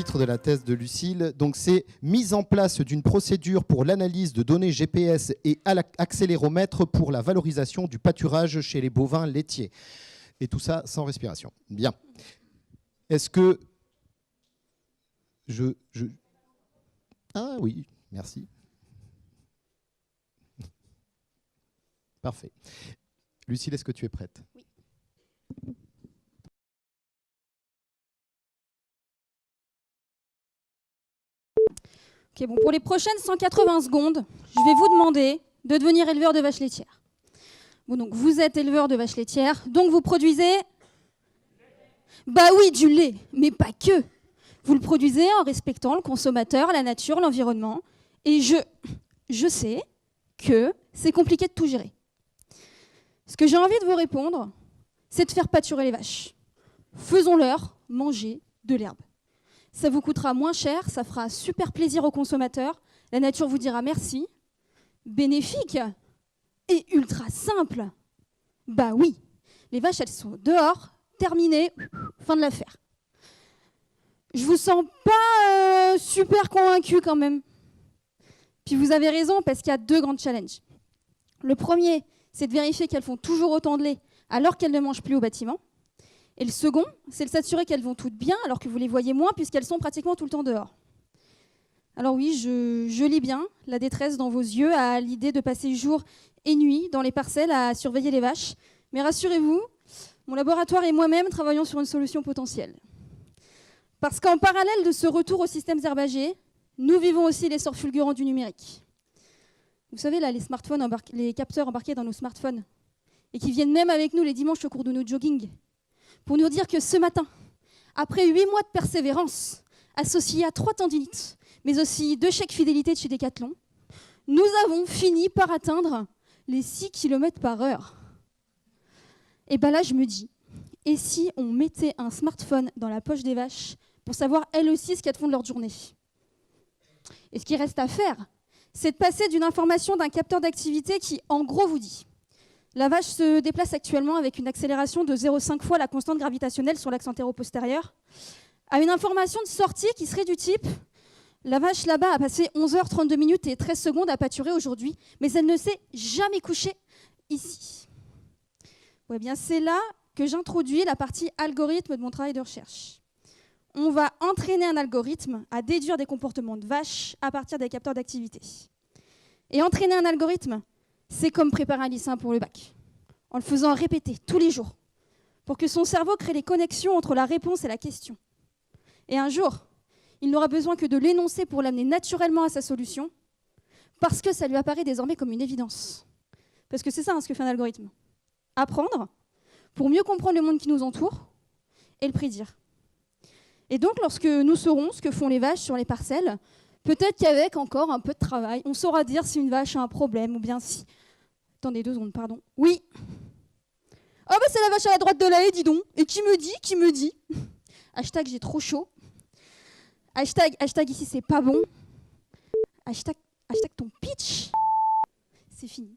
titre de la thèse de Lucille. Donc, c'est mise en place d'une procédure pour l'analyse de données GPS et accéléromètre pour la valorisation du pâturage chez les bovins laitiers. Et tout ça sans respiration. Bien. Est-ce que Ah oui, merci. Parfait. Lucille, est-ce que tu es prête? Oui. Ok, bon, pour les prochaines 180 secondes, je vais vous demander de devenir éleveur de vaches laitières. Bon, donc vous êtes éleveur de vaches laitières, donc vous produisez... Bah oui, du lait, mais pas que. Vous le produisez en respectant le consommateur, la nature, l'environnement. Et je sais que c'est compliqué de tout gérer. Ce que j'ai envie de vous répondre, c'est de faire pâturer les vaches. Faisons-leur manger de l'herbe. Ça vous coûtera moins cher, ça fera super plaisir aux consommateurs, la nature vous dira merci. Bénéfique et ultra simple. Bah oui, les vaches, elles sont dehors, terminées, fin de l'affaire. Je vous sens pas super convaincu quand même. Puis vous avez raison, parce qu'il y a 2 grands challenges. Le premier, c'est de vérifier qu'elles font toujours autant de lait alors qu'elles ne mangent plus au bâtiment. Et le second, c'est de s'assurer qu'elles vont toutes bien alors que vous les voyez moins puisqu'elles sont pratiquement tout le temps dehors. Alors oui, je lis bien la détresse dans vos yeux à l'idée de passer jour et nuit dans les parcelles à surveiller les vaches. Mais rassurez-vous, mon laboratoire et moi-même travaillons sur une solution potentielle. Parce qu'en parallèle de ce retour aux systèmes herbagers, nous vivons aussi l'essor fulgurant du numérique. Vous savez, là, les smartphones, les capteurs embarqués dans nos smartphones, et qui viennent même avec nous les dimanches au cours de nos jogging, pour nous dire que ce matin, après 8 mois de persévérance, associés à 3 tendinites, mais aussi 2 chèques fidélité de chez Decathlon, nous avons fini par atteindre les 6 km/h. Et bien là, je me dis, et si on mettait un smartphone dans la poche des vaches pour savoir elles aussi ce qu'elles font de leur journée? Et ce qui reste à faire, c'est de passer d'une information d'un capteur d'activité qui, en gros, vous dit la vache se déplace actuellement avec une accélération de 0,5 fois la constante gravitationnelle sur l'axe antéro-postérieur, à une information de sortie qui serait du type la vache là-bas a passé 11h32 minutes et 13 secondes à pâturer aujourd'hui, mais elle ne s'est jamais couchée ici. Ouais, bien, c'est là que j'introduis la partie algorithme de mon travail de recherche. On va entraîner un algorithme à déduire des comportements de vaches à partir des capteurs d'activité. Et entraîner un algorithme, c'est comme préparer un lycéen pour le bac, en le faisant répéter tous les jours, pour que son cerveau crée les connexions entre la réponse et la question. Et un jour, il n'aura besoin que de l'énoncer pour l'amener naturellement à sa solution, parce que ça lui apparaît désormais comme une évidence. Parce que c'est ça ce que fait un algorithme. Apprendre pour mieux comprendre le monde qui nous entoure et le prédire. Et donc, lorsque nous saurons ce que font les vaches sur les parcelles, peut-être qu'avec encore un peu de travail, on saura dire si une vache a un problème ou bien si... Attendez 2 secondes, pardon. Oui. Ah bah c'est la vache à la droite de la haie, dis donc. Et qui me dit Hashtag j'ai trop chaud. Hashtag ici c'est pas bon. Hashtag ton pitch. C'est fini.